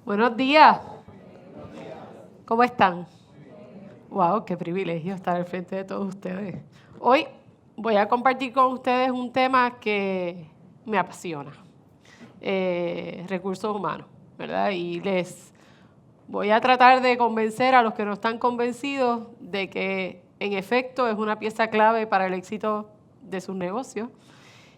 Buenos días. ¿Cómo están? Wow, qué privilegio estar al frente de todos ustedes. Hoy voy a compartir con ustedes un tema que me apasiona, recursos humanos, ¿verdad? Y les voy a tratar de convencer a los que no están convencidos de que en efecto es una pieza clave para el éxito de sus negocios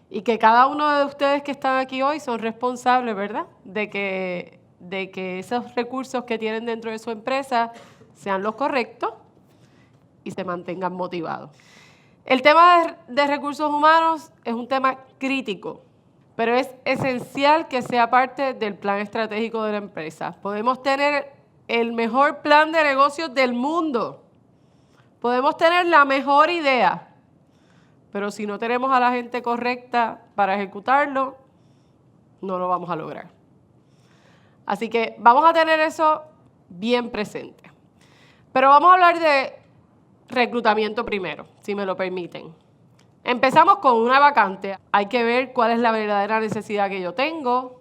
y que cada uno de ustedes que están aquí hoy son responsables, ¿verdad? De que esos recursos que tienen dentro de su empresa sean los correctos y se mantengan motivados. El tema de recursos humanos es un tema crítico, pero es esencial que sea parte del plan estratégico de la empresa. Podemos tener el mejor plan de negocios del mundo, podemos tener la mejor idea, pero si no tenemos a la gente correcta para ejecutarlo, no lo vamos a lograr. Así que vamos a tener eso bien presente. Pero vamos a hablar de reclutamiento primero, si me lo permiten. Empezamos con una vacante. Hay que ver cuál es la verdadera necesidad que yo tengo.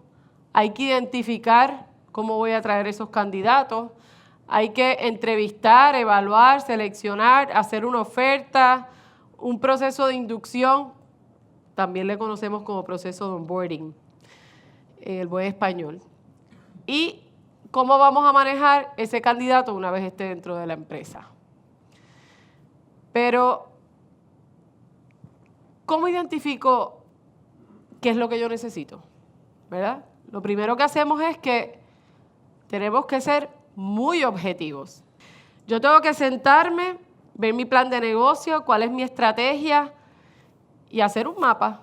Hay que identificar cómo voy a traer esos candidatos. Hay que entrevistar, evaluar, seleccionar, hacer una oferta, un proceso de inducción. También le conocemos como proceso de onboarding, en el buen español. Y cómo vamos a manejar ese candidato una vez esté dentro de la empresa. Pero, ¿cómo identifico qué es lo que yo necesito? ¿Verdad? Lo primero que hacemos es que tenemos que ser muy objetivos. Yo tengo que sentarme, ver mi plan de negocio, cuál es mi estrategia y hacer un mapa.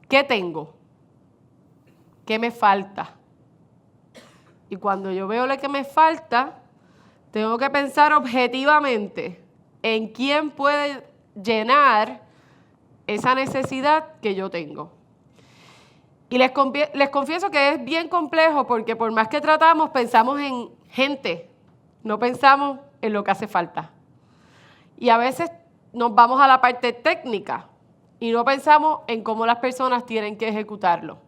¿Qué tengo? ¿Qué me falta? Y cuando yo veo lo que me falta, tengo que pensar objetivamente en quién puede llenar esa necesidad que yo tengo. Y les confieso que es bien complejo porque por más que tratamos, pensamos en gente, no pensamos en lo que hace falta. Y a veces nos vamos a la parte técnica y no pensamos en cómo las personas tienen que ejecutarlo.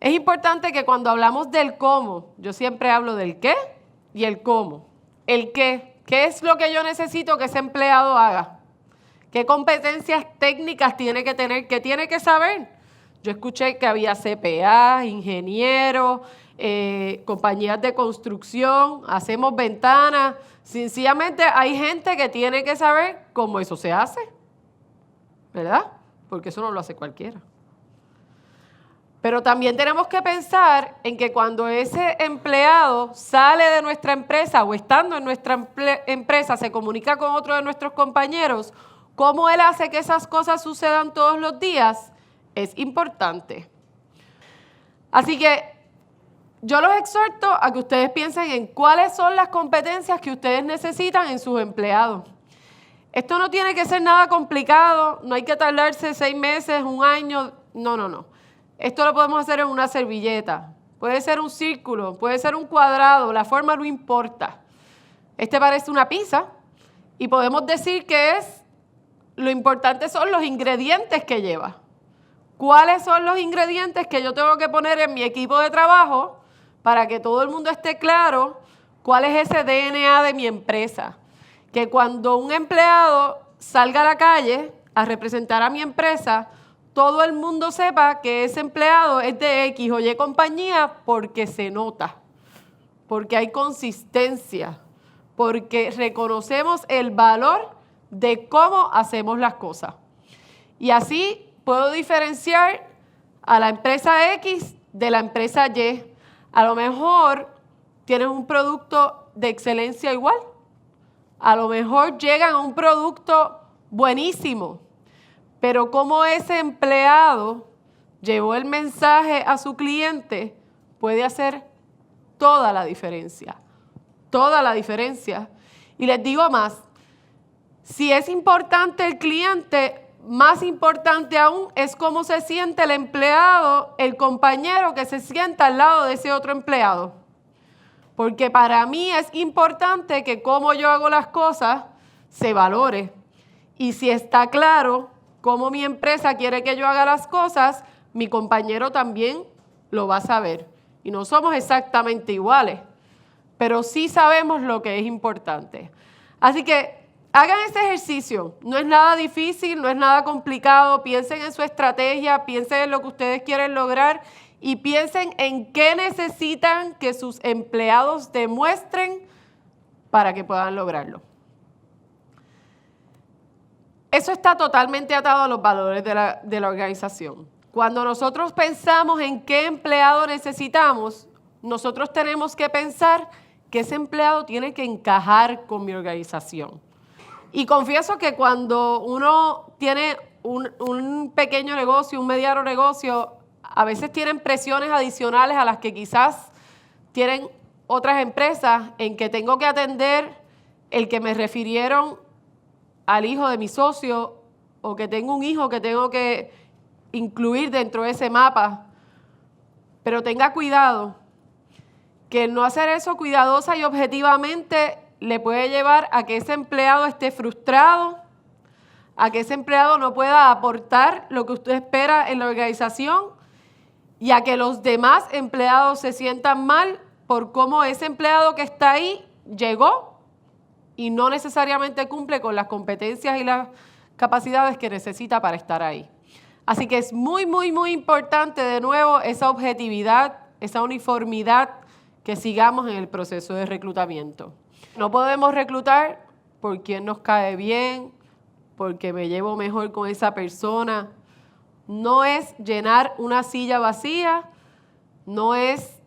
Es importante que cuando hablamos del cómo, yo siempre hablo del qué y el cómo. El qué es lo que yo necesito que ese empleado haga. ¿Qué competencias técnicas tiene que tener? ¿Qué tiene que saber? Yo escuché que había CPA, ingenieros, compañías de construcción, hacemos ventanas. Sencillamente hay gente que tiene que saber cómo eso se hace, ¿verdad? Porque eso no lo hace cualquiera. Pero también tenemos que pensar en que cuando ese empleado sale de nuestra empresa o estando en nuestra empresa se comunica con otro de nuestros compañeros, cómo él hace que esas cosas sucedan todos los días es importante. Así que yo los exhorto a que ustedes piensen en cuáles son las competencias que ustedes necesitan en sus empleados. Esto no tiene que ser nada complicado, no hay que tardarse 6 meses, 1 año, no. Esto lo podemos hacer en una servilleta, puede ser un círculo, puede ser un cuadrado, la forma no importa. Este parece una pizza y podemos decir que lo importante son los ingredientes que lleva. ¿Cuáles son los ingredientes que yo tengo que poner en mi equipo de trabajo para que todo el mundo esté claro cuál es ese DNA de mi empresa? Que cuando un empleado salga a la calle a representar a mi empresa, todo el mundo sepa que ese empleado es de X o Y compañía porque se nota, porque hay consistencia, porque reconocemos el valor de cómo hacemos las cosas. Y así puedo diferenciar a la empresa X de la empresa Y. A lo mejor tienen un producto de excelencia igual. A lo mejor llegan a un producto buenísimo. Pero cómo ese empleado llevó el mensaje a su cliente puede hacer toda la diferencia. Toda la diferencia. Y les digo más, si es importante el cliente, más importante aún es cómo se siente el empleado, el compañero que se sienta al lado de ese otro empleado. Porque para mí es importante que cómo yo hago las cosas se valore. Y si está claro cómo mi empresa quiere que yo haga las cosas, mi compañero también lo va a saber. y no somos exactamente iguales, pero sí sabemos lo que es importante. Así que hagan ese ejercicio. No es nada difícil, no es nada complicado. Piensen en su estrategia, piensen en lo que ustedes quieren lograr y piensen en qué necesitan que sus empleados demuestren para que puedan lograrlo. Eso está totalmente atado a los valores de la organización. Cuando nosotros pensamos en qué empleado necesitamos, nosotros tenemos que pensar que ese empleado tiene que encajar con mi organización. Y confieso que cuando uno tiene un pequeño negocio, un mediano negocio, a veces tienen presiones adicionales a las que quizás tienen otras empresas, en que tengo que atender el que me refirieron al hijo de mi socio, o que tengo un hijo que tengo que incluir dentro de ese mapa. Pero tenga cuidado, que no hacer eso cuidadosa y objetivamente le puede llevar a que ese empleado esté frustrado, a que ese empleado no pueda aportar lo que usted espera en la organización y a que los demás empleados se sientan mal por cómo ese empleado que está ahí llegó y no necesariamente cumple con las competencias y las capacidades que necesita para estar ahí. Así que es muy, muy, muy importante, de nuevo, esa objetividad, esa uniformidad que sigamos en el proceso de reclutamiento. No podemos reclutar por quien nos cae bien, porque me llevo mejor con esa persona. No es llenar una silla vacía, no es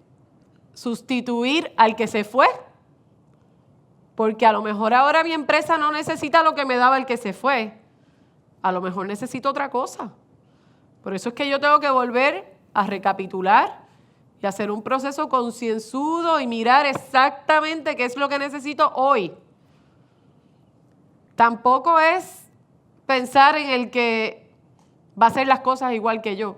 sustituir al que se fue, porque a lo mejor ahora mi empresa no necesita lo que me daba el que se fue. A lo mejor necesito otra cosa. Por eso es que yo tengo que volver a recapitular y hacer un proceso concienzudo y mirar exactamente qué es lo que necesito hoy. Tampoco es pensar en el que va a hacer las cosas igual que yo.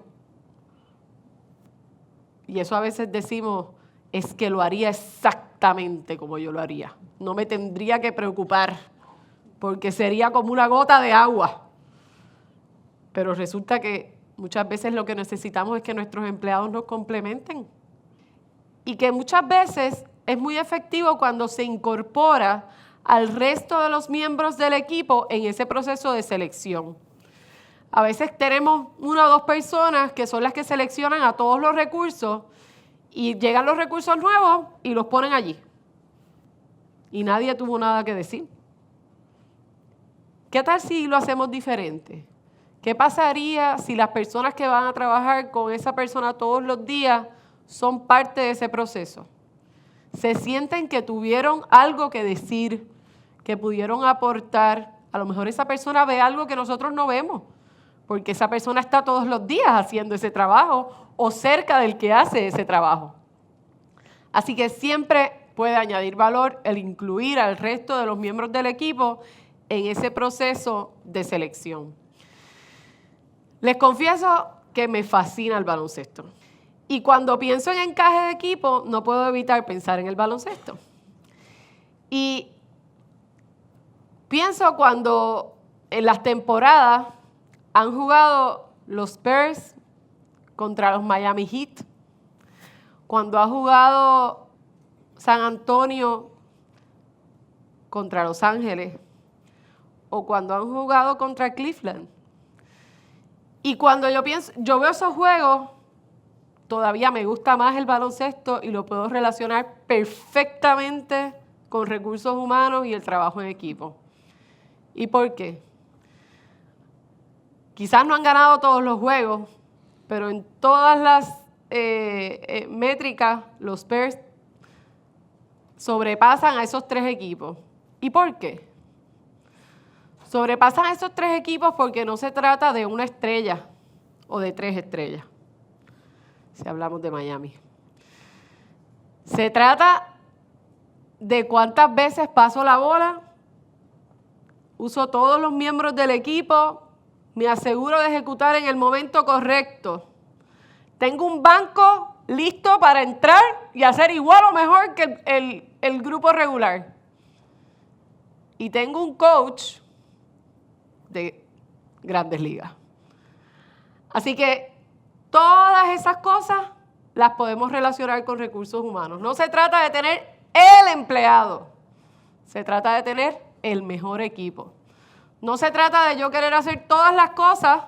Y eso a veces decimos, es que lo haría exactamente como yo lo haría. No me tendría que preocupar, porque sería como una gota de agua. Pero resulta que muchas veces lo que necesitamos es que nuestros empleados nos complementen. Y que muchas veces es muy efectivo cuando se incorpora al resto de los miembros del equipo en ese proceso de selección. A veces tenemos una o dos personas que son las que seleccionan a todos los recursos y llegan los recursos nuevos y los ponen allí. Y nadie tuvo nada que decir. ¿Qué tal si lo hacemos diferente? ¿Qué pasaría si las personas que van a trabajar con esa persona todos los días son parte de ese proceso? Se sienten que tuvieron algo que decir, que pudieron aportar. A lo mejor esa persona ve algo que nosotros no vemos, porque esa persona está todos los días haciendo ese trabajo o cerca del que hace ese trabajo. Así que siempre puede añadir valor el incluir al resto de los miembros del equipo en ese proceso de selección. Les confieso que me fascina el baloncesto. Y cuando pienso en encaje de equipo, no puedo evitar pensar en el baloncesto. Y pienso cuando en las temporadas han jugado los Spurs contra los Miami Heat, cuando ha jugado San Antonio contra Los Ángeles, o cuando han jugado contra Cleveland. Y cuando yo veo esos juegos, todavía me gusta más el baloncesto y lo puedo relacionar perfectamente con recursos humanos y el trabajo en equipo. ¿Y por qué? Quizás no han ganado todos los juegos, pero en todas las métricas los Spurs sobrepasan a esos tres equipos. ¿Y por qué? Sobrepasan a esos tres equipos porque no se trata de una estrella o de tres estrellas, si hablamos de Miami. Se trata de cuántas veces paso la bola, uso todos los miembros del equipo, me aseguro de ejecutar en el momento correcto. Tengo un banco listo para entrar y hacer igual o mejor que el grupo regular. Y tengo un coach de Grandes Ligas. Así que todas esas cosas las podemos relacionar con recursos humanos. No se trata de tener el empleado, se trata de tener el mejor equipo. No se trata de yo querer hacer todas las cosas,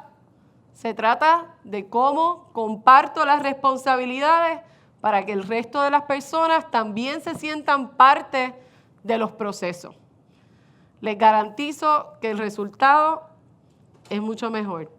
se trata de cómo comparto las responsabilidades para que el resto de las personas también se sientan parte de los procesos. Les garantizo que el resultado es mucho mejor.